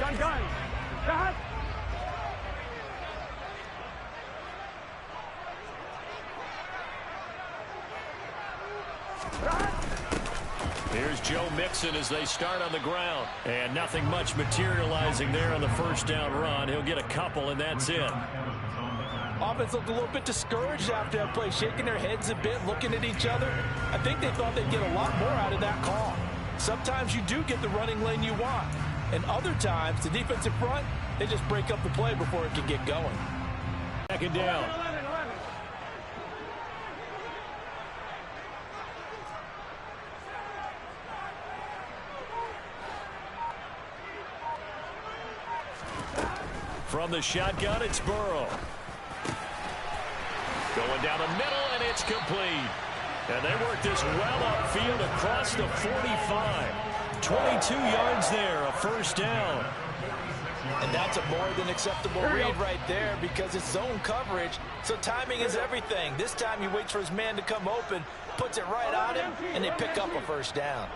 Gun. Cut. Here's Joe Mixon as they start on the ground. And nothing much materializing there on the first down run. He'll get a couple, and that's it. Offense looked a little bit discouraged after that play, shaking their heads a bit, looking at each other. I think they thought they'd get a lot more out of that call. Sometimes you do get the running lane you want. And other times, the defensive front, they just break up the play before it can get going. Second down. 11. From the shotgun, it's Burrow. Going down the middle, and it's complete. And they work this well upfield across the 45. 22 yards there, a first down. And that's a more than acceptable read right there because it's zone coverage, so timing is everything. This time he waits for his man to come open, puts it right on him, and they pick up a first down.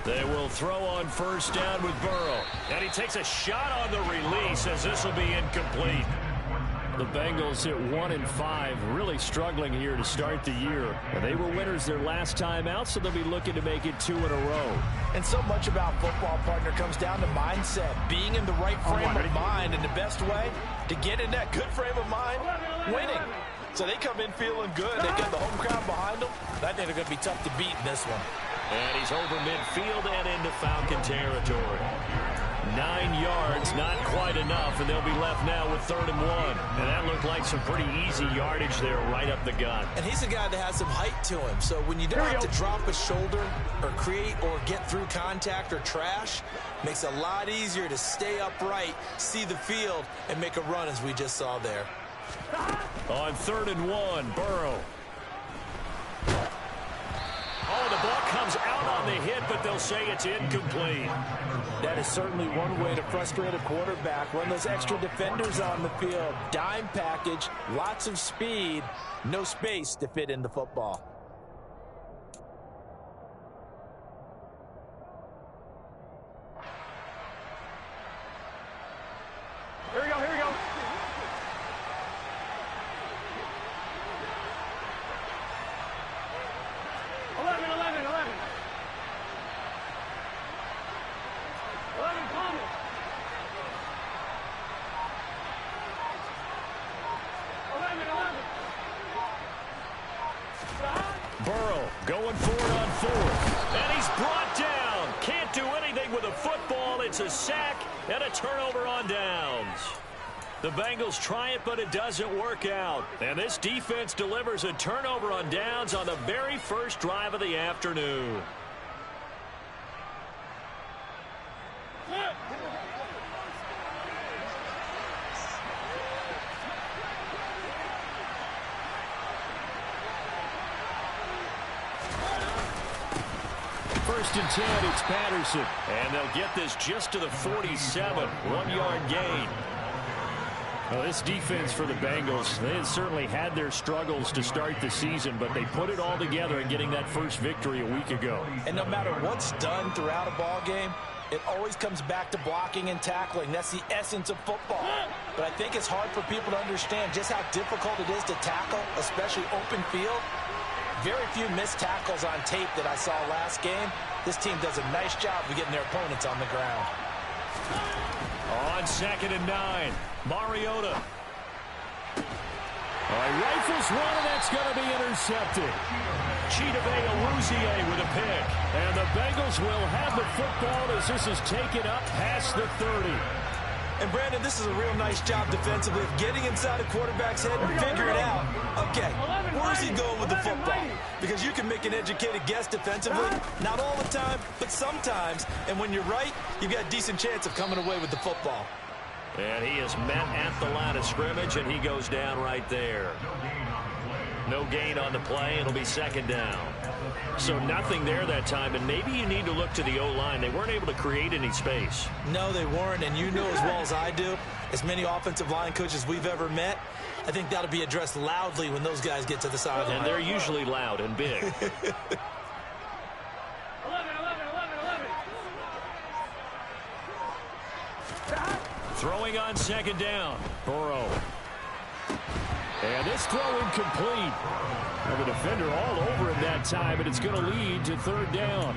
They will throw on first down with Burrow. And he takes a shot on the release as this will be incomplete. The Bengals at 1-5, really struggling here to start the year. They were winners their last time out, so they'll be looking to make it 2 in a row. And so much about football, partner, comes down to mindset. Being in the right frame of mind, and the best way to get in that good frame of mind, winning. So they come in feeling good. They got the home crowd behind them. I think they're going to be tough to beat in this one. And he's over midfield and into Falcon territory. 9 yards, not quite enough, and they'll be left now with 3rd and 1. And that looked like some pretty easy yardage there right up the gut. And he's a guy that has some height to him, so when you don't have to drop a shoulder or create or get through contact or trash, makes it a lot easier to stay upright, see the field, and make a run as we just saw there. On 3rd and 1, Burrow. Oh, the ball comes out on the hit, but they'll say it's incomplete. That is certainly one way to frustrate a quarterback. Run those extra defenders on the field. Dime package, lots of speed, no space to fit in the football. Here we go. 11. 11 coming. Burrow going for it on 4th. And he's brought down. Can't do anything with a football. It's a sack and a turnover on downs. The Bengals try it, but it doesn't work out. And this defense delivers a turnover on downs on the very first drive of the afternoon. First and 10, it's Patterson. And they'll get this just to the 47. 1-yard gain. Well, this defense for the Bengals, they had certainly had their struggles to start the season, but they put it all together in getting that first victory a week ago. And no matter what's done throughout a ball game, it always comes back to blocking and tackling. That's the essence of football. But I think it's hard for people to understand just how difficult it is to tackle, especially open field. Very few missed tackles on tape that I saw last game. This team does a nice job of getting their opponents on the ground. On 2nd and 9, Mariota. Rifles one, and that's going to be intercepted. Chidobe Awuzie with a pick. And the Bengals will have the football as this is taken up past the 30. And, Brandon, this is a real nice job defensively of getting inside a quarterback's head and figuring out, okay, where's he going with the football? Because you can make an educated guess defensively, not all the time, but sometimes. And when you're right, you've got a decent chance of coming away with the football. And he is met at the line of scrimmage, and he goes down right there. No gain on the play. It'll be 2nd down. So nothing there that time, and maybe you need to look to the O-line. They weren't able to create any space. No, they weren't, and you know as well as I do, as many offensive line coaches we've ever met, I think that'll be addressed loudly when those guys get to the sideline. And they're usually loud and big. Throwing on second down. Burrow. And this throw incomplete. Now the defender all over him that time, and it's going to lead to third down.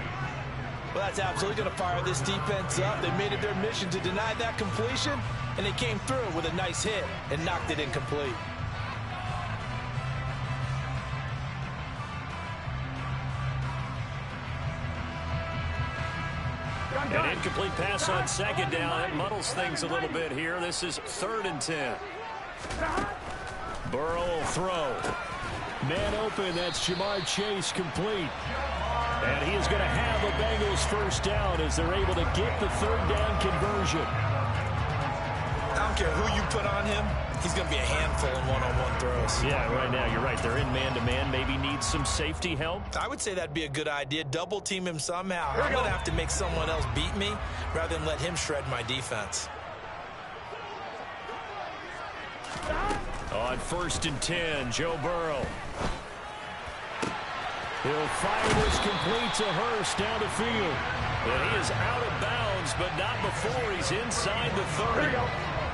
Well, that's absolutely going to fire this defense up. They made it their mission to deny that completion, and they came through with a nice hit and knocked it incomplete. An incomplete pass on second down. It muddles things a little bit here. This is 3rd and 10. Burrow will throw. Man open, that's Jamar Chase, complete. And he is going to have a Bengals first down as they're able to get the third down conversion. I don't care who you put on him. He's going to be a handful in one-on-one throws. Yeah, right now, you're right. They're in man-to-man. Maybe needs some safety help. I would say that'd be a good idea. Double team him somehow. I'm going to have to make someone else beat me rather than let him shred my defense. On 1st and 10, Joe Burrow. He'll fire this complete to Hurst down the field. And he is out of bounds, but not before he's inside the 30.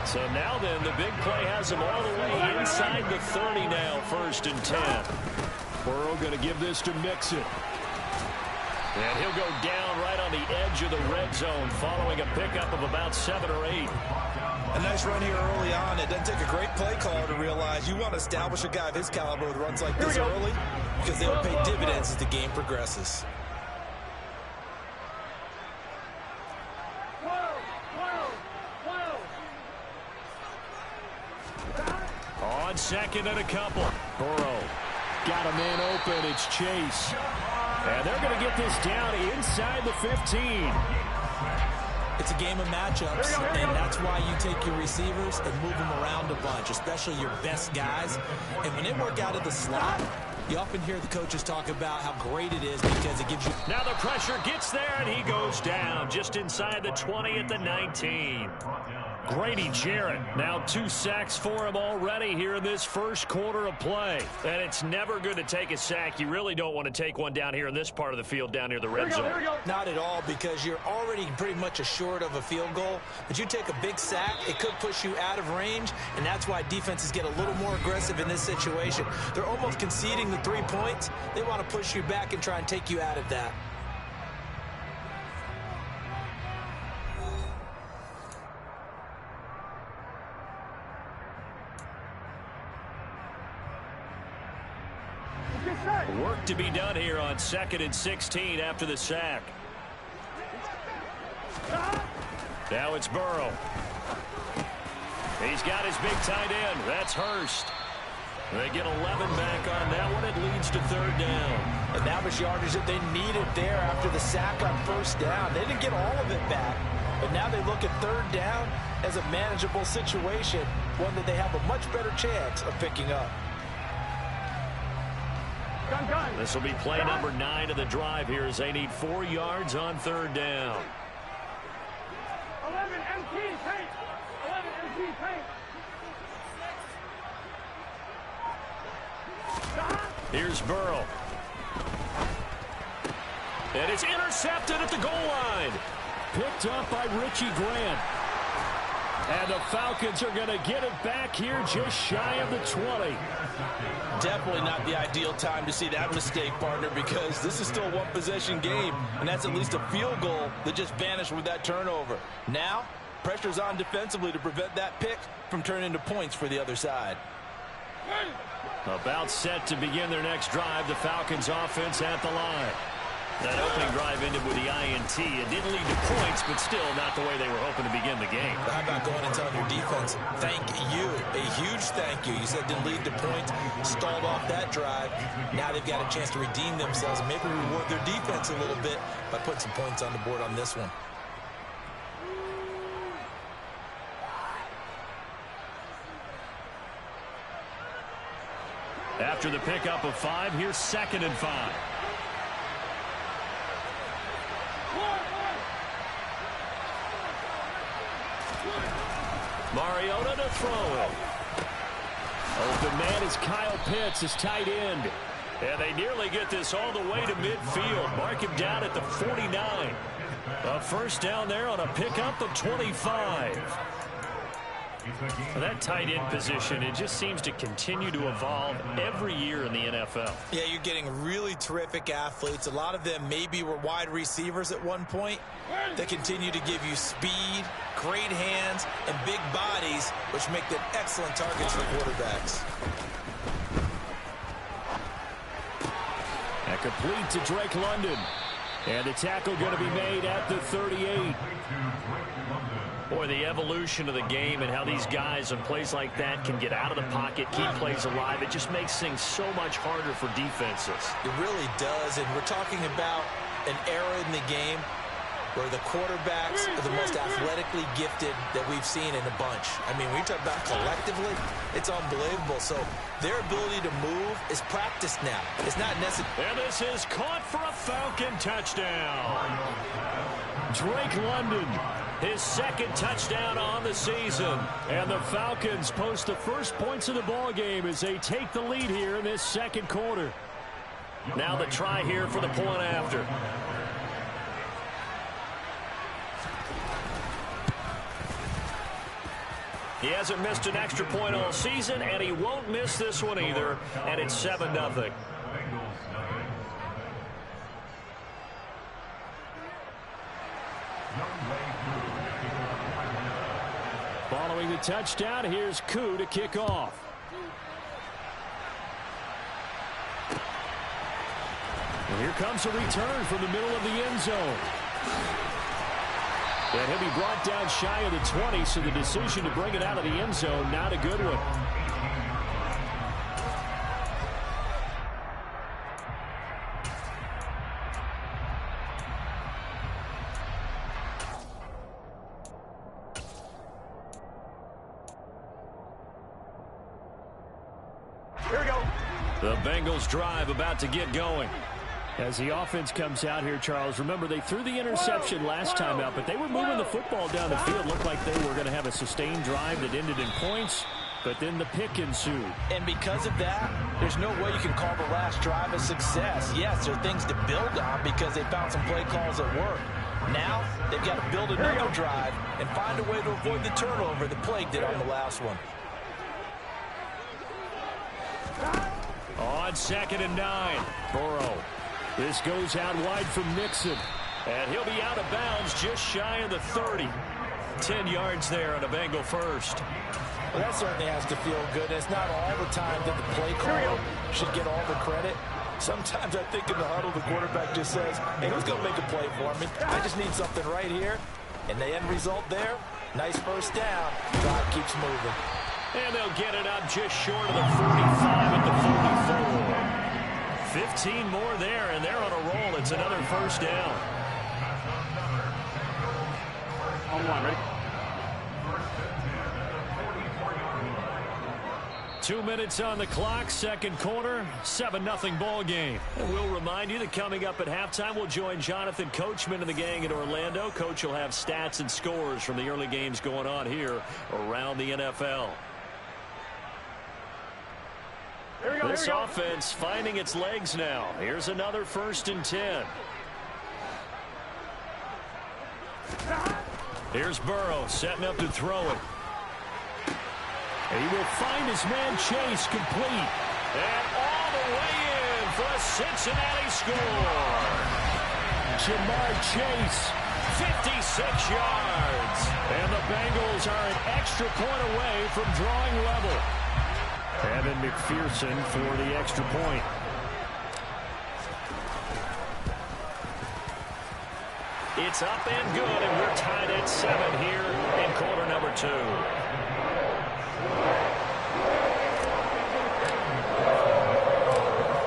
So now then, the big play has him all the way inside the 30 now, 1st and 10. Burrow going to give this to Mixon. And he'll go down right on the edge of the red zone following a pickup of about 7 or 8. A nice run here early on. It doesn't take a great play caller to realize you want to establish a guy of his caliber with runs like this early because they'll pay dividends as the game progresses. On 2nd and a couple. Burrow got a man open. It's Chase. And they're going to get this down inside the 15. It's a game of matchups, and that's why you take your receivers and move them around a bunch, especially your best guys. And when they work out of the slot, you often hear the coaches talk about how great it is because it gives you... Now the pressure gets there, and he goes down just inside the 20 at the 19. Grady Jarrett, now 2 sacks for him already here in this first quarter of play. And it's never good to take a sack. You really don't want to take one down here in this part of the field down near the red zone. Not at all, because you're already pretty much assured of a field goal. But you take a big sack, it could push you out of range, and that's why defenses get a little more aggressive in this situation. They're almost conceding the 3 points. They want to push you back and try and take you out of that. Work to be done here on 2nd and 16 after the sack. Now it's Burrow. He's got his big tight end. That's Hurst. They get 11 back on that one. It leads to 3rd down. And that was yardage that they needed there after the sack on 1st down. They didn't get all of it back. But now they look at 3rd down as a manageable situation, one that they have a much better chance of picking up. This will be play number 9 of the drive here as they need 4 yards on 3rd down. 11 MT paint. 11 MT paint. Here's Burrow. And it's intercepted at the goal line. Picked up by Richie Grant. And the Falcons are going to get it back here just shy of the 20. Definitely not the ideal time to see that mistake, partner, because this is still a one-possession game, and that's at least a field goal that just vanished with that turnover. Now, pressure's on defensively to prevent that pick from turning into points for the other side. About set to begin their next drive, the Falcons offense at the line. That opening drive ended with the INT. It didn't lead to points, but still not the way they were hoping to begin the game. How about going and telling your defense, thank you, a huge thank you. You said it didn't lead to points, stalled off that drive. Now they've got a chance to redeem themselves and maybe reward their defense a little bit by putting some points on the board on this one. After the pickup of 5, here's 2nd and 5. Mariota to throw it. Open man is Kyle Pitts, his tight end. And they nearly get this all the way to midfield. Mark him down at the 49. A first down there on a pickup of 25. That tight end position, it just seems to continue to evolve every year in the NFL. Yeah, you're getting really terrific athletes. A lot of them maybe were wide receivers at one point. They continue to give you speed, great hands, and big bodies, which make them excellent targets for quarterbacks. And complete to Drake London. And the tackle going to be made at the 38. Boy, the evolution of the game and how these guys on plays like that can get out of the pocket, keep plays alive, it just makes things so much harder for defenses. It really does, and we're talking about an era in the game where the quarterbacks are the most athletically gifted that we've seen in a bunch. I mean, when you talk about collectively, it's unbelievable. So their ability to move is practiced now. It's not necessary. And this is caught for a Falcon touchdown. Drake London, his second touchdown on the season. And the Falcons post the first points of the ball game as they take the lead here in this second quarter. Now the try here for the point after. He hasn't missed an extra point all season, and he won't miss this one either, and it's 7-0. Following the touchdown, here's Koo to kick off. And here comes a return from the middle of the end zone. And he'll be brought down shy of the 20, so the decision to bring it out of the end zone, not a good one. Here we go. The Bengals drive about to get going. As the offense comes out here, Charles, remember they threw the interception last time out, but they were moving the football down the field. Looked like they were going to have a sustained drive that ended in points, but then the pick ensued. And because of that, there's no way you can call the last drive a success. Yes, there are things to build on because they found some play calls that work. Now, they've got to build another drive and find a way to avoid the turnover that plagued did on the last one. On 2nd and 9, Burrow. This goes out wide from Nixon. And he'll be out of bounds just shy of the 30. 10 yards there on a Bengal first. Well, that certainly has to feel good. It's not all the time that the play caller should get all the credit. Sometimes I think in the huddle, the quarterback just says, hey, who's going to make a play for me? I just need something right here. And the end result there, nice first down. Drive keeps moving. And they'll get it up just short of the 45 at the 44. 15 more there, and they're on a roll. It's another first down. On one, ready? 2 minutes on the clock, second quarter, 7-0 ball game. And we'll remind you that coming up at halftime, we'll join Jonathan Coachman and the gang in Orlando. Coach will have stats and scores from the early games going on here around the NFL. This offense finding its legs now. Here's another 1st and 10. Here's Burrow setting up to throw it. And he will find his man Chase complete. And all the way in for a Cincinnati score. Jamar Chase, 56 yards. And the Bengals are an extra point away from drawing level. Evan McPherson for the extra point. It's up and good, and we're tied at 7 here in quarter number 2.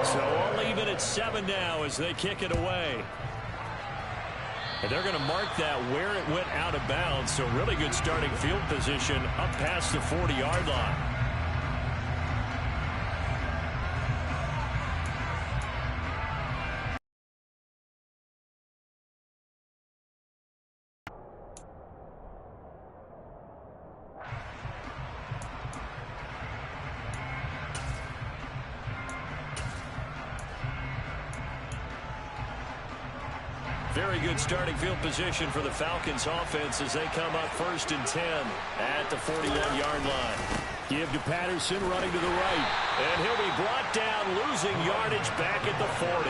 So all even at 7 now as they kick it away. And they're going to mark that where it went out of bounds. So really good starting field position up past the 40-yard line. Very good starting field position for the Falcons offense as they come up 1st and 10 at the 41-yard line. Give to Patterson running to the right. And he'll be brought down, losing yardage back at the 40.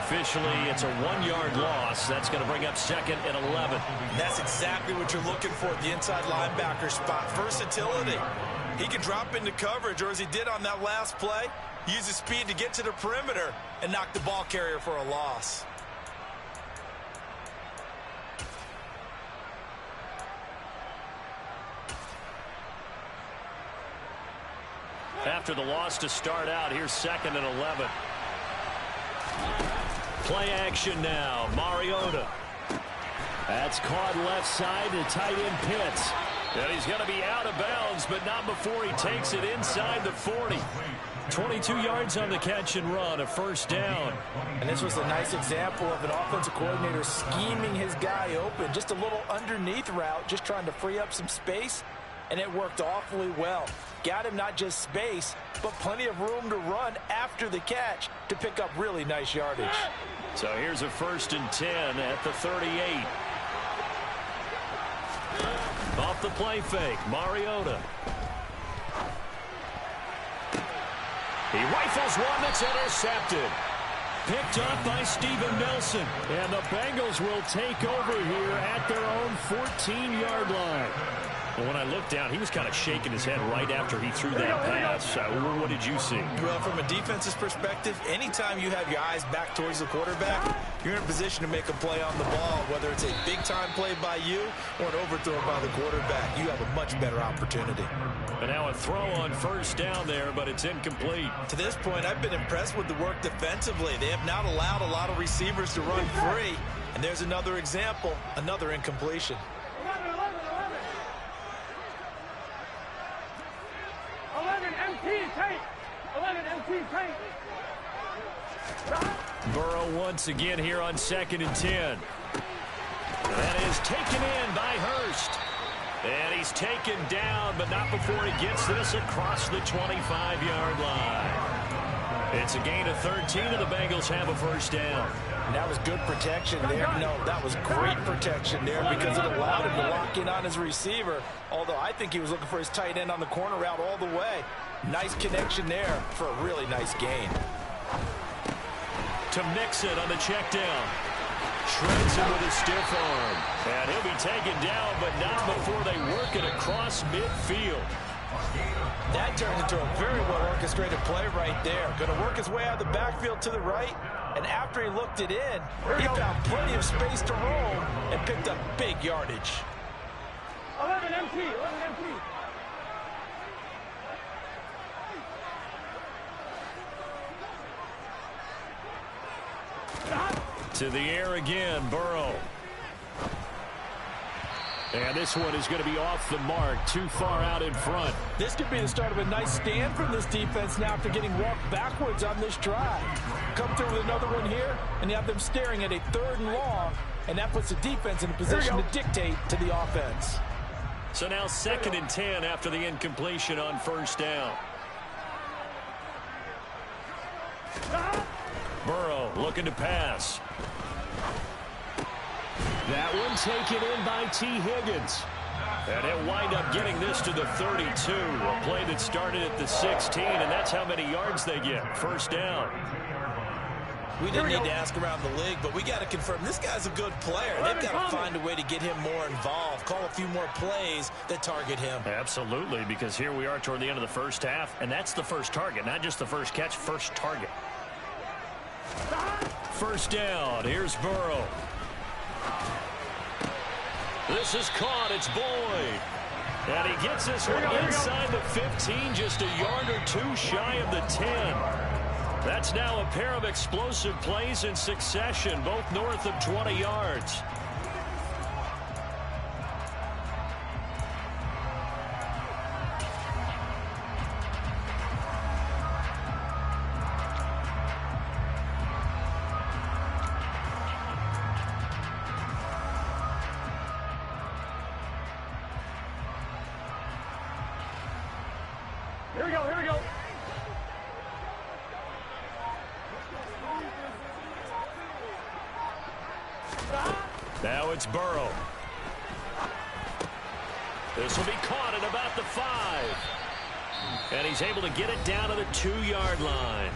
Officially, it's a 1-yard loss. That's going to bring up 2nd and 11. And that's exactly what you're looking for at the inside linebacker spot. Versatility. He can drop into coverage, or as he did on that last play, use his speed to get to the perimeter and knock the ball carrier for a loss. After the loss to start out, here's 2nd and 11. Play action now. Mariota. That's caught left side to tight end Pitts. And he's going to be out of bounds, but not before he takes it inside the 40. 22 yards on the catch and run, a 1st down. And this was a nice example of an offensive coordinator scheming his guy open. Just a little underneath route, just trying to free up some space, and it worked awfully well. Got him not just space, but plenty of room to run after the catch to pick up really nice yardage. So here's a 1st and 10 at the 38. Off the play fake, Mariota. He rifles one that's intercepted. Picked up by Steven Nelson. And the Bengals will take over here at their own 14-yard line. Well, when I looked down, he was kind of shaking his head right after he threw that pass. What did you see? Well, from a defense's perspective, anytime you have your eyes back towards the quarterback, you're in a position to make a play on the ball, whether it's a big-time play by you or an overthrow by the quarterback. You have a much better opportunity. And now a throw on 1st down there, but it's incomplete. To this point, I've been impressed with the work defensively. They have not allowed a lot of receivers to run free. And there's another example, another incompletion. 11 MT tank. 11 MT tank. Burrow once again here on 2nd and 10. That is taken in by Hurst. And he's taken down, but not before he gets this across the 25-yard line. It's a gain of 13, and the Bengals have a 1st down. And that was good protection there. No, that was great protection there because it allowed him to lock in on his receiver, although I think he was looking for his tight end on the corner route all the way. Nice connection there for a really nice gain. To Mixon on the check down. Shreds him with a stiff arm. And he'll be taken down, but not before they work it across midfield. That turned into a very well-orchestrated play right there. Going to work his way out of the backfield to the right, and after he looked it in, he found plenty of space to roam and picked up big yardage. 11 MT, 11 MT. To the air again, Burrow. And this one is going to be off the mark, too far out in front. This could be the start of a nice stand from this defense now after getting walked backwards on this drive. Come through with another one here, and you have them staring at a 3rd and long, and that puts the defense in a position to dictate to the offense. So now 2nd and 10 after the incompletion on 1st down. Burrow looking to pass. That one taken in by T. Higgins. And he'll wind up getting this to the 32. A play that started at the 16, and that's how many yards they get. 1st down. We didn't need to ask around the league, but we got to confirm this guy's a good player. They've got to find a way to get him more involved, call a few more plays that target him. Absolutely, because here we are toward the end of the 1st half, and that's the first target, not just the first catch, first target. 1st down. Here's Burrow. This is caught. It's Boyd. And he gets this one inside the 15, just a yard or two shy of the 10. That's now a pair of explosive plays in succession, both north of 20 yards. Here we go, here we go. Now it's Burrow. This will be caught at about the 5. And he's able to get it down to the 2-yard line.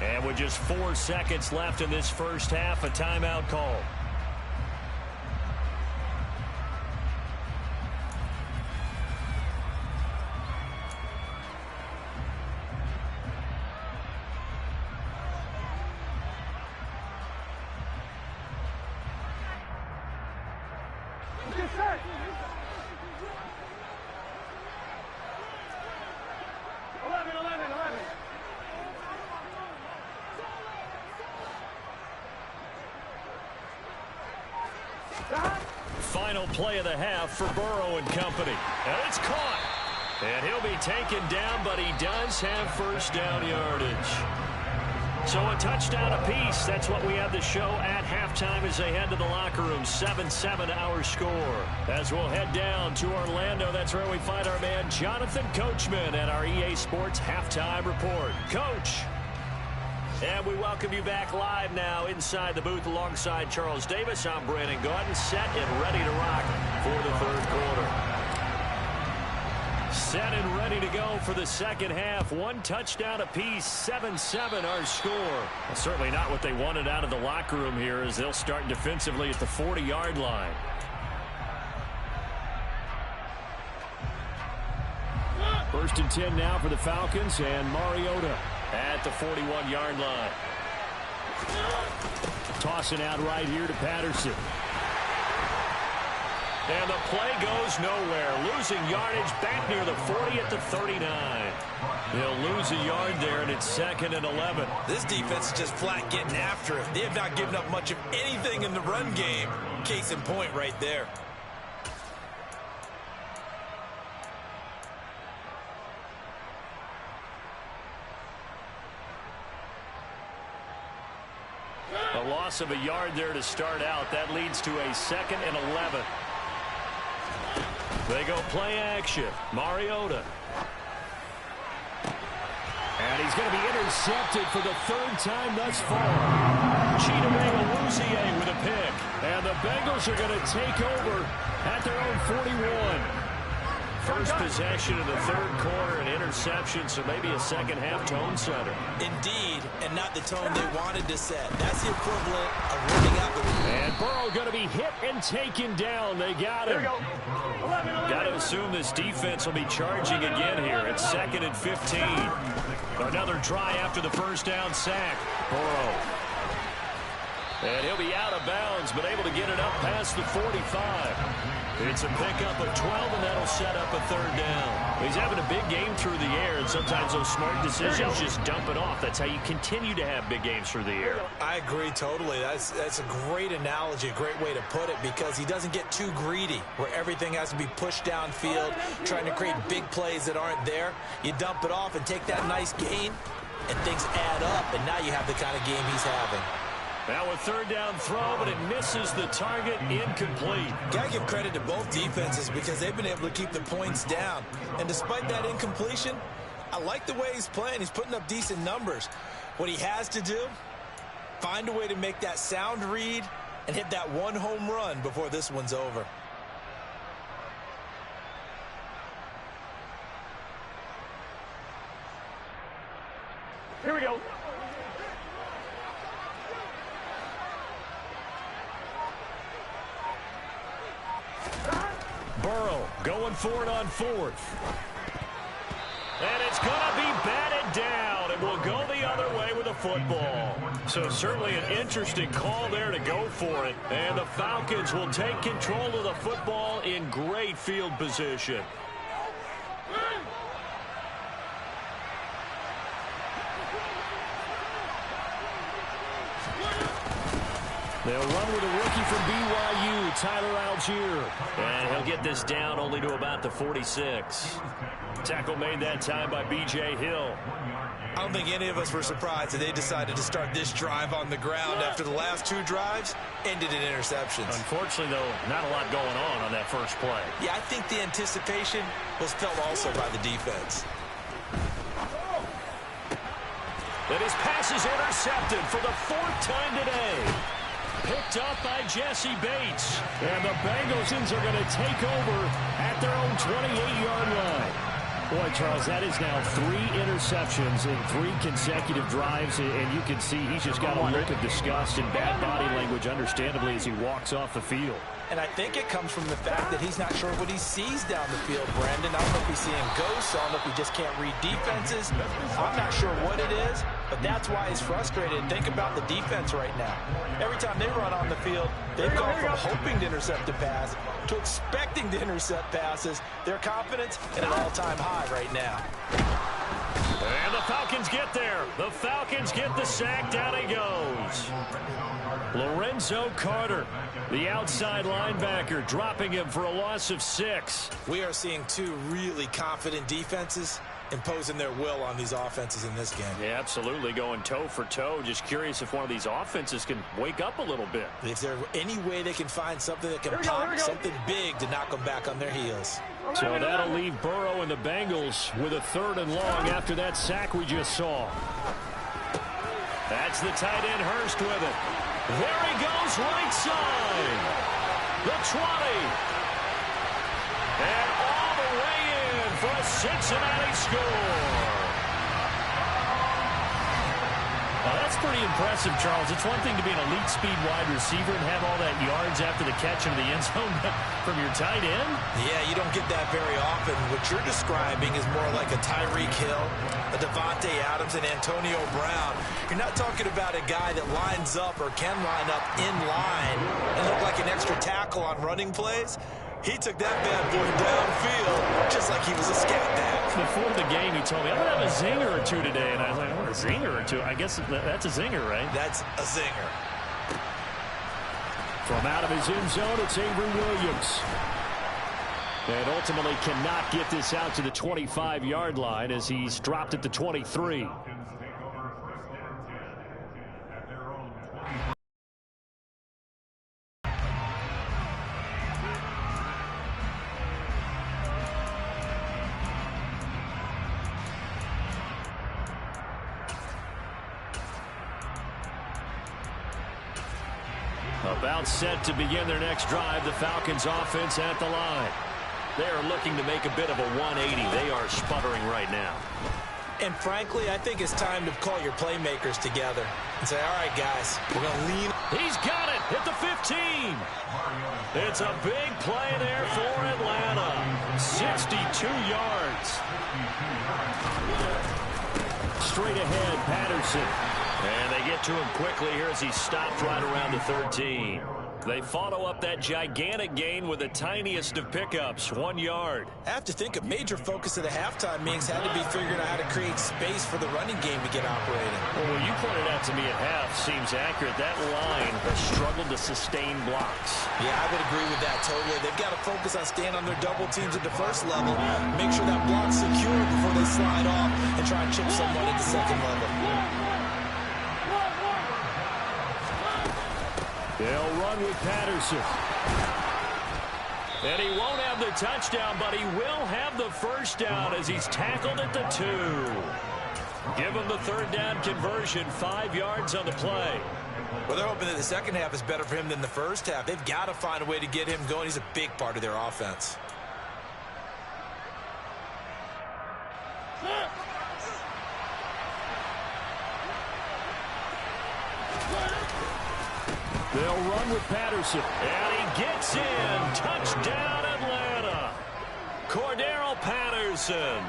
And with just 4 seconds left in this first half, a timeout call. Get set. 11. Final play of the half for Burrow and company. And it's caught. And he'll be taken down, but he does have first down yardage. So a touchdown apiece. That's what we have the show at halftime as they head to the locker room. 7-7 our score. As we'll head down to Orlando, that's where we find our man Jonathan Coachman at our EA Sports Halftime Report. Coach. And we welcome you back live now inside the booth alongside Charles Davis. I'm Brandon Gordon, set and ready to rock for the third quarter. Set and ready to go for the second half. 1 touchdown apiece, 7-7 our score. Well, certainly not what they wanted out of the locker room here as they'll start defensively at the 40-yard line. First and 10 now for the Falcons, and Mariota at the 41-yard line. Tossing out right here to Patterson. And the play goes nowhere. Losing yardage back near the 40 at the 39. They'll lose a yard there, and it's 2nd and 11. This defense is just flat getting after it. They have not given up much of anything in the run game. Case in point right there. A loss of a yard there to start out. That leads to a 2nd and 11. They go play action. Mariota. And he's going to be intercepted for the 3rd time thus far. Chidobe with a pick. And the Bengals are going to take over at their own 41. First possession of the third quarter, an interception, so maybe a second half tone setter. Indeed, and not the tone they wanted to set. That's the equivalent of running out the... And Burrow going to be hit and taken down. They got him. Got to assume this defense will be charging again here. It's 2nd and 15. Another try after the first down sack. Burrow. And he'll be out of bounds, but able to get it up past the 45. It's a pickup of 12, and that'll set up a 3rd down. He's having a big game through the air, and sometimes those smart decisions just dump it off. That's how you continue to have big games through the air. I agree totally. That's a great analogy, a great way to put it, because he doesn't get too greedy where everything has to be pushed downfield, trying to create big plays that aren't there. You dump it off and take that nice gain, and things add up, and now you have the kind of game he's having. Now a 3rd down throw, but it misses the target, incomplete. Gotta give credit to both defenses because they've been able to keep the points down. And despite that incompletion, I like the way he's playing. He's putting up decent numbers. What he has to do, find a way to make that sound read and hit that 1 home run before this one's over. Here we go. Burrow going for it on 4th. And it's going to be batted down, and will go the other way with the football. So certainly an interesting call there to go for it. And the Falcons will take control of the football in great field position. They'll run with a rookie from BYU, Tyler Algier. And he'll get this down only to about the 46. Tackle made that time by B.J. Hill. I don't think any of us were surprised that they decided to start this drive on the ground after the last 2 drives ended in interceptions. Unfortunately, though, not a lot going on that first play. Yeah, I think the anticipation was felt also by the defense. And his pass is intercepted for the 4th time today. Picked picked up by Jesse Bates. And the Bengals are going to take over at their own 28-yard line. Boy, Charles, that is now 3 interceptions in 3 consecutive drives, and you can see he's just got a look of disgust and bad body language, understandably, as he walks off the field. And I think it comes from the fact that he's not sure what he sees down the field, Brandon. I don't know if he's seeing ghosts. I don't know if he just can't read defenses. I'm not sure what it is, but that's why he's frustrated. Think about the defense right now. Every time they run on the field, they've gone from hoping to intercept a pass to expecting to intercept passes. Their confidence at an all-time high right now. And the Falcons get there. The Falcons get the sack. Down he goes. Lorenzo Carter, the outside linebacker, dropping him for a loss of 6. We are seeing 2 really confident defenses imposing their will on these offenses in this game. Yeah, absolutely, going toe for toe. Just curious if one of these offenses can wake up a little bit. Is there any way they can find something that can pop, something big to knock them back on their heels? So that'll leave Burrow and the Bengals with a 3rd and long after that sack we just saw. That's the tight end Hurst with it. There he goes, right side. The 20. And all the way in for a Cincinnati score. That's pretty impressive, Charles. It's one thing to be an elite speed wide receiver and have all that yards after the catch into the end zone, but from your tight end? Yeah, you don't get that very often. What you're describing is more like a Tyreek Hill, a Devontae Adams, and Antonio Brown. You're not talking about a guy that lines up or can line up in line and look like an extra tackle on running plays. He took that bad boy downfield just like he was a scat back. Before the game, he told me, I'm going to have a zinger or 2 today. And I was like, oh, a zinger or 2? I guess that's a zinger, right? That's a zinger. From out of his end zone, it's Avery Williams. And ultimately cannot get this out to the 25-yard line as he's dropped at the 23. About set to begin their next drive, the Falcons offense at the line. They're looking to make a bit of a 180. They are sputtering right now. And frankly, I think it's time to call your playmakers together and say, all right, guys, we're going to lean. He's got it at the 15. It's a big play there for Atlanta. 62 yards. Straight ahead, Patterson. And they get to him quickly here as he stopped right around the 13. They follow up that gigantic gain with the tiniest of pickups, 1 yard. I have to think a major focus of the halftime meetings had to be figuring out how to create space for the running game to get operating. Well, what you pointed out to me at half seems accurate. That line has struggled to sustain blocks. Yeah, I would agree with that totally. They've got to focus on staying on their double teams at the first level, make sure that block's secure before they slide off and try and chip someone at the second level. They'll run with Patterson. And he won't have the touchdown, but he will have the first down as he's tackled at the 2. Give him the 3rd down conversion, 5 yards on the play. Well, they're hoping that the second half is better for him than the first half. They've got to find a way to get him going. He's a big part of their offense. They'll run with Patterson. And he gets in. Touchdown, Atlanta. Cordero Patterson.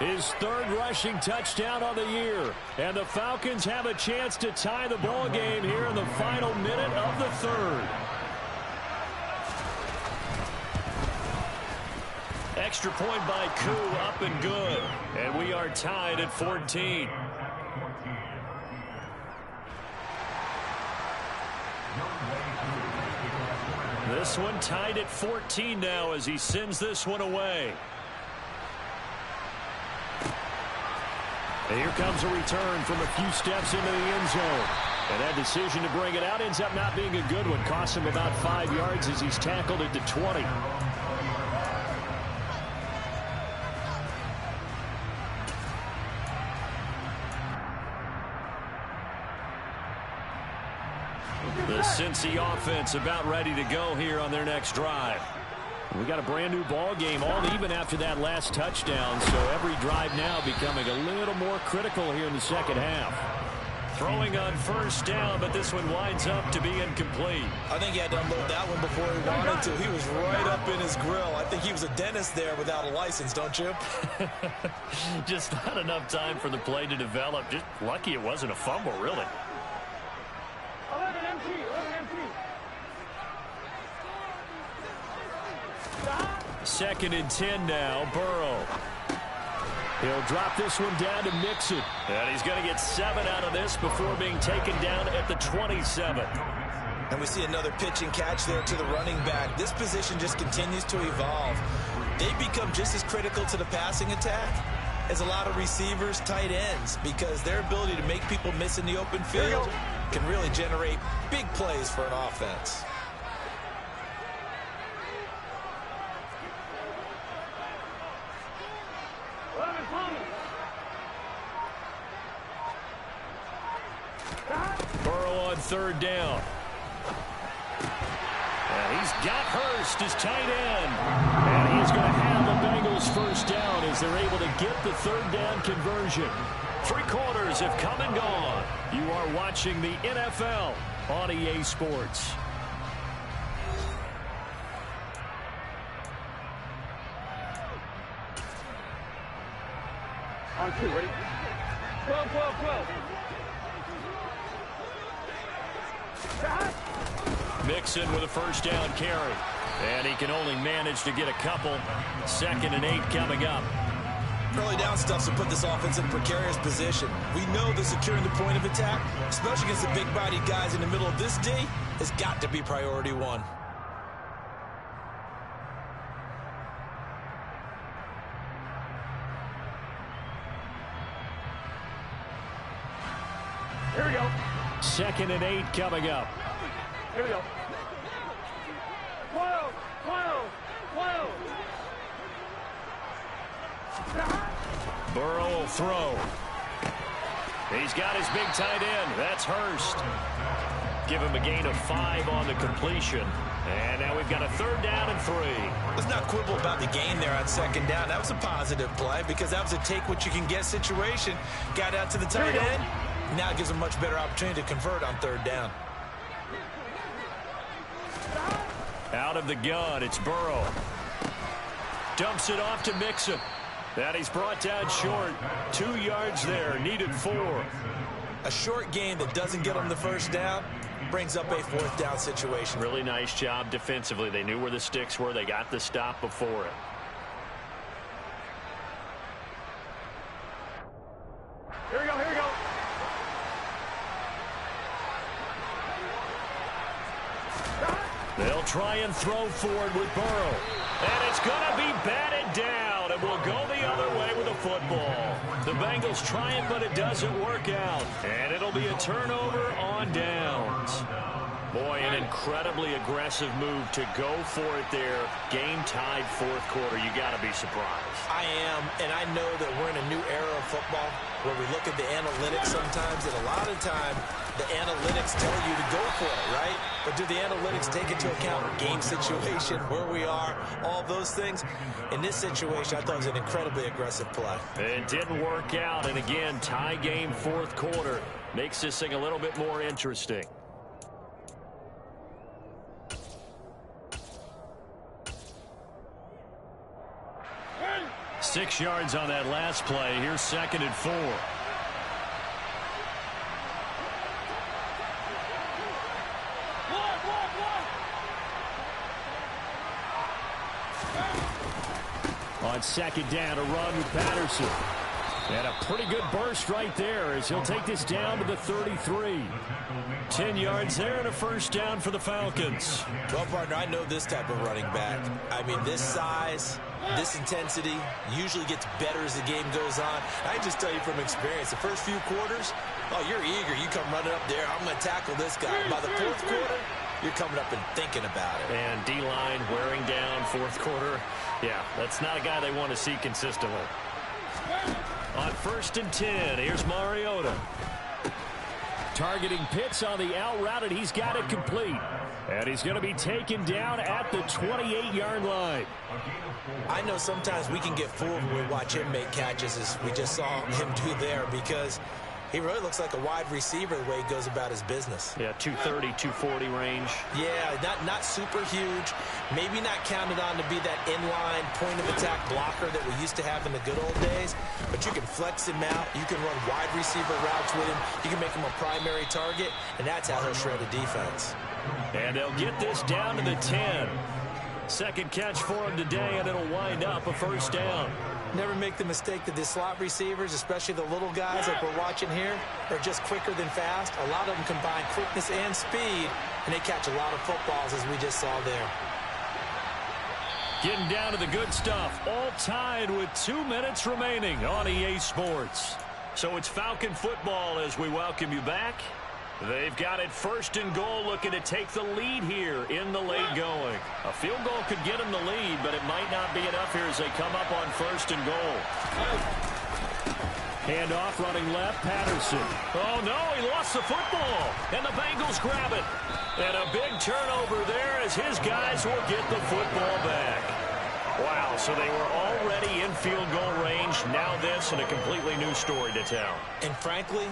His 3rd rushing touchdown on the year. And the Falcons have a chance to tie the ball game here in the final minute of the 3rd. Extra point by Koo, up and good. And we are tied at 14. This one tied at 14 now as he sends this one away. And here comes a return from a few steps into the end zone. And that decision to bring it out ends up not being a good one. Costs him about 5 yards as he's tackled at the 20. The Cincy offense about ready to go here on their next drive. We got a brand new ball game, all even after that last touchdown. So every drive now becoming a little more critical here in the second half. Throwing on first down, but this one winds up to be incomplete. I think he had to unload that one before he wanted to. He was right up in his grill. I think he was a dentist there without a license, don't you? Just not enough time for the play to develop. Just lucky it wasn't a fumble, really. 11 empty. 11 empty. 2nd and 10 now. Burrow. He'll drop this one down to Mixon. And he's going to get 7 out of this before being taken down at the 27. And we see another pitch and catch there to the running back. This position just continues to evolve. They become just as critical to the passing attack as a lot of receivers, tight ends, because their ability to make people miss in the open field can really generate big plays for an offense. Burrow on 3rd down. And he's got Hurst as tight end. And he's going to have the Bengals first down as they're able to get the 3rd down conversion. 3 quarters have come and gone. You are watching the NFL on EA Sports. On 2, ready? 12, 12, 12. Mixon with a first down carry. And he can only manage to get a couple. 2nd and 8 coming up. Early down stuff to put this offense in a precarious position. We know that securing the point of attack, especially against the big-bodied guys in the middle of this D, has got to be priority 1. Here we go. 2nd and 8 coming up. Here we go. 12, 12, 12. Burrow will throw. He's got his big tight end. That's Hurst. Give him a gain of 5 on the completion. And now we've got a 3rd down and 3. Let's not quibble about the gain there on 2nd down. That was a positive play because that was a take-what-you-can-get situation. Got out to the tight end. Now it gives him a much better opportunity to convert on 3rd down. Out of the gun, it's Burrow. Dumps it off to Mixon. That he's brought down short. 2 yards there, needed 4. A short gain that doesn't get him the first down brings up a 4th down situation. Really nice job defensively. They knew where the sticks were. They got the stop before it. Here we go, here we go. They'll try and throw forward with Burrow. And it's going to be batted down. And will go the other way with a football. The Bengals try it, but it doesn't work out. And it'll be a turnover on downs. Boy, an incredibly aggressive move to go for it there. Game tied 4th quarter. You got to be surprised. I am, and I know that we're in a new era of football where we look at the analytics sometimes, and a lot of time the analytics tell you to go for it, right? But do the analytics take into account game situation, where we are, all those things? In this situation, I thought it was an incredibly aggressive play. It didn't work out, and again, tie game 4th quarter. Makes this thing a little bit more interesting. 6 yards on that last play. Here's 2nd and 4. On 2nd down, a run with Patterson. And a pretty good burst right there as he'll take this down to the 33. 10 yards there and a first down for the Falcons. Well, partner, I know this type of running back. I mean, this size, this intensity usually gets better as the game goes on. I just tell you from experience, the first few quarters, oh, you're eager. You come running up there. I'm going to tackle this guy. By the 4th quarter, you're coming up and thinking about it. And D-line wearing down 4th quarter. Yeah, that's not a guy they want to see consistently. On 1st and 10, here's Mariota. targeting Pitts on the out route, and he's got it complete. And he's going to be taken down at the 28-yard line. I know sometimes we can get fooled when we watch him make catches, as we just saw him do there, because he really looks like a wide receiver the way he goes about his business. Yeah, 230, 240 range. Yeah, not super huge. Maybe not counted on to be that inline point-of-attack blocker that we used to have in the good old days. But you can flex him out. You can run wide receiver routes with him. You can make him a primary target, and that's how he'll shred a defense. And they'll get this down to the 10. Second catch for him today, and it'll wind up a first down. Never make the mistake that the slot receivers, especially the little guys like we're watching here, are just quicker than fast. A lot of them combine quickness and speed, and they catch a lot of footballs, as we just saw there. Getting down to the good stuff. All tied with 2 minutes remaining on EA Sports. So it's Falcon football as we welcome you back. They've got it first and goal, looking to take the lead here in the late going. A field goal could get them the lead, but it might not be enough here as they come up on first and goal. Handoff running left, Patterson. Oh, no, he lost the football, and the Bengals grab it. And a big turnover there as his guys will get the football back. Wow, so they were already in field goal range. Now this and a completely new story to tell. And frankly,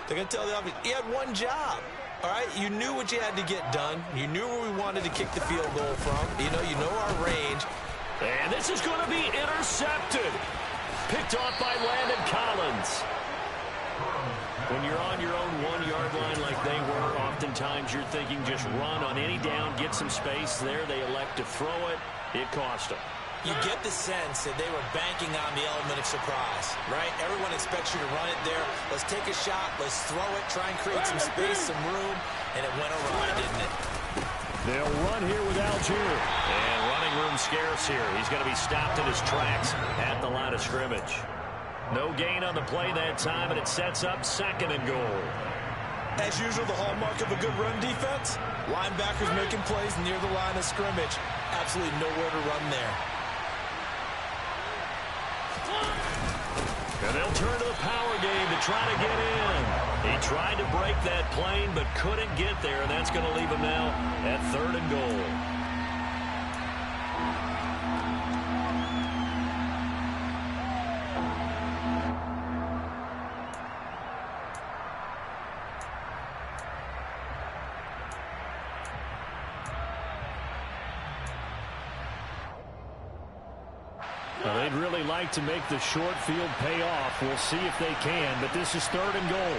they're going to tell the offense, he had one job. All right, you knew what you had to get done. You knew where we wanted to kick the field goal from. You know our range. And this is going to be intercepted. Picked off by Landon Collins. When you're on your own 1-yard line like they were, oftentimes you're thinking just run on any down, get some space. There they elect to throw it. It cost them. You get the sense that they were banking on the element of surprise, right? Everyone expects you to run it there. Let's take a shot. Let's throw it. Try and create some space, some room. And it went awry, didn't it? They'll run here with Algier. And running room scarce here. He's going to be stopped in his tracks at the line of scrimmage. No gain on the play that time, and it sets up second and goal. As usual, the hallmark of a good run defense, linebackers making plays near the line of scrimmage. Absolutely nowhere to run there. And they'll turn to the power game to try to get in. He tried to break that plane but couldn't get there, and that's going to leave him now at third and goal. Well, they'd really like to make the short field pay off. We'll see if they can, but this is third and goal.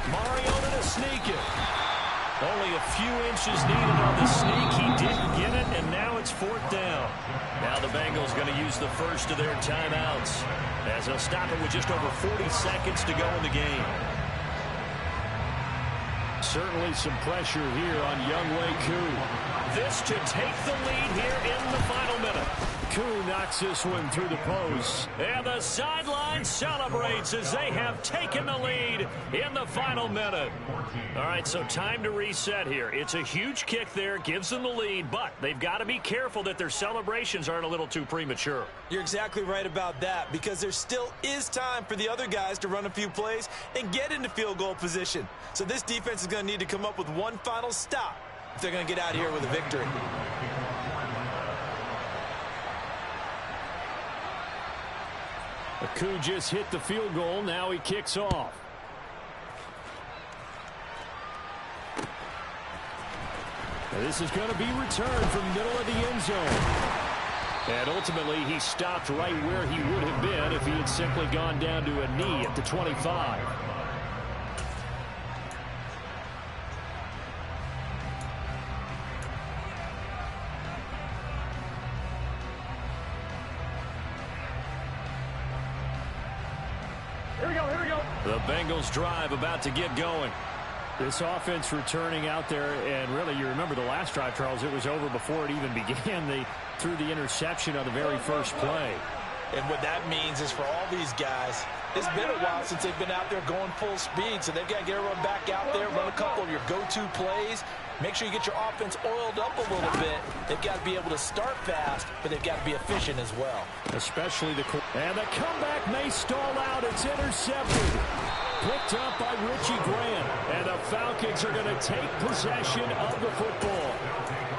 Mariota to sneak it. Only a few inches needed on the sneak. He didn't get it, and now it's fourth down. Now the Bengals going to use the first of their timeouts as they'll stop it with just over 40 seconds to go in the game. Certainly some pressure here on Younghoe Koo. This to take the lead here in the final minute. Koo knocks this one through the post. And the sideline celebrates as they have taken the lead in the final minute. All right, so time to reset here. It's a huge kick there, gives them the lead, but they've got to be careful that their celebrations aren't a little too premature. You're exactly right about that, because there still is time for the other guys to run a few plays and get into field goal position. So this defense is going to need to come up with one final stop if they're going to get out of here with a victory. Koo just hit the field goal. Now he kicks off. This is going to be returned from middle of the end zone. And ultimately, he stopped right where he would have been if he had simply gone down to a knee at the 25. Here we go. The Bengals drive about to get going. This offense returning out there, and really, you remember the last drive, Charles, it was over before it even began. They threw the interception on the very first play. And what that means is for all these guys, it's been a while since they've been out there going full speed, so they've got to get everyone back out there, run a couple of your go-to plays. Make sure you get your offense oiled up a little bit. They've got to be able to start fast, but they've got to be efficient as well. Especially the comeback may stall out. It's intercepted. Picked up by Richie Grant. And the Falcons are going to take possession of the football.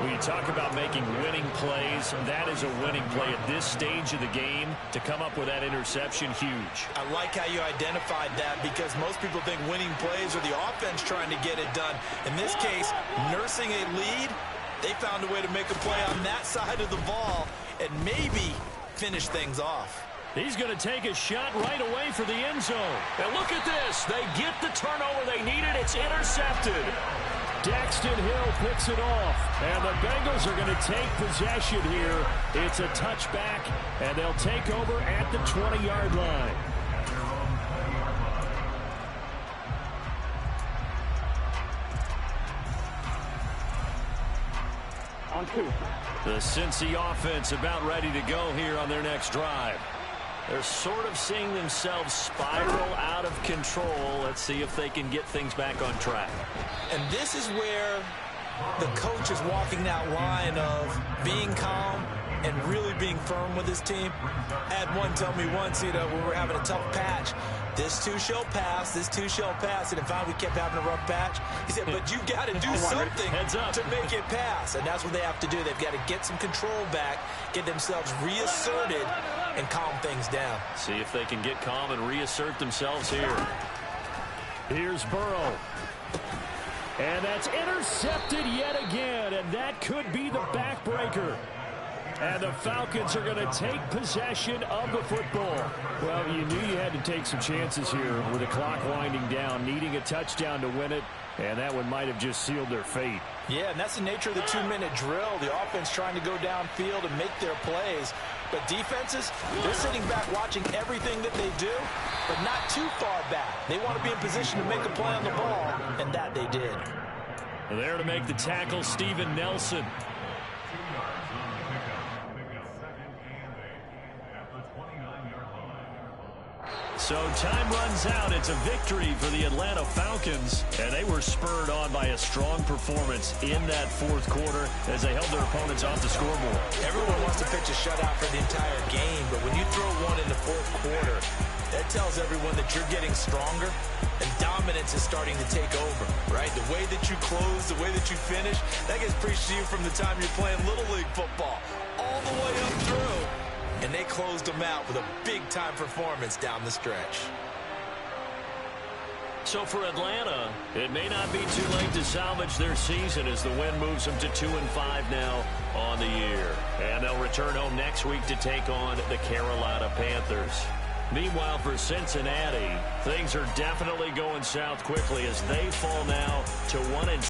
When you talk about making winning plays, that is a winning play at this stage of the game. To come up with that interception, huge. I like how you identified that, because most people think winning plays are the offense trying to get it done. In this case, nursing a lead, they found a way to make a play on that side of the ball and maybe finish things off. He's going to take a shot right away for the end zone. And look at this. They get the turnover they needed. It's intercepted. Daxton Hill picks it off, and the Bengals are going to take possession here. It's a touchback, and they'll take over at the 20-yard line. On 2. The Cincy offense about ready to go here on their next drive. They're sort of seeing themselves spiral out of control. Let's see if they can get things back on track. And this is where the coach is walking that line of being calm and really being firm with his team. I had one tell me once, when we were having a tough patch, this too shall pass, this too shall pass. And if we kept having a rough patch, he said, but you got to do something to make it pass. And that's what they have to do. They've got to get some control back, get themselves reasserted, and calm things down. See if they can get calm and reassert themselves here. Here's Burrow. And that's intercepted yet again, and that could be the backbreaker. And the Falcons are going to take possession of the football. Well, you knew you had to take some chances here with the clock winding down, needing a touchdown to win it, and that one might have just sealed their fate. Yeah, and that's the nature of the 2-minute drill. The offense trying to go downfield and make their plays. But defenses, they're sitting back watching everything that they do, but not too far back. They want to be in position to make a play on the ball, and that they did. There to make the tackle, Steven Nelson. So time runs out. It's a victory for the Atlanta Falcons, and they were spurred on by a strong performance in that fourth quarter as they held their opponents off the scoreboard. Everyone wants to pitch a shutout for the entire game, but when you throw one in the fourth quarter, that tells everyone that you're getting stronger and dominance is starting to take over, right? The way that you close, the way that you finish, that gets preached to you from the time you're playing Little League football all the way up through. And they closed them out with a big-time performance down the stretch. So for Atlanta, it may not be too late to salvage their season as the win moves them to 2-5 now on the year. And they'll return home next week to take on the Carolina Panthers. Meanwhile, for Cincinnati, things are definitely going south quickly as they fall now to 1-2.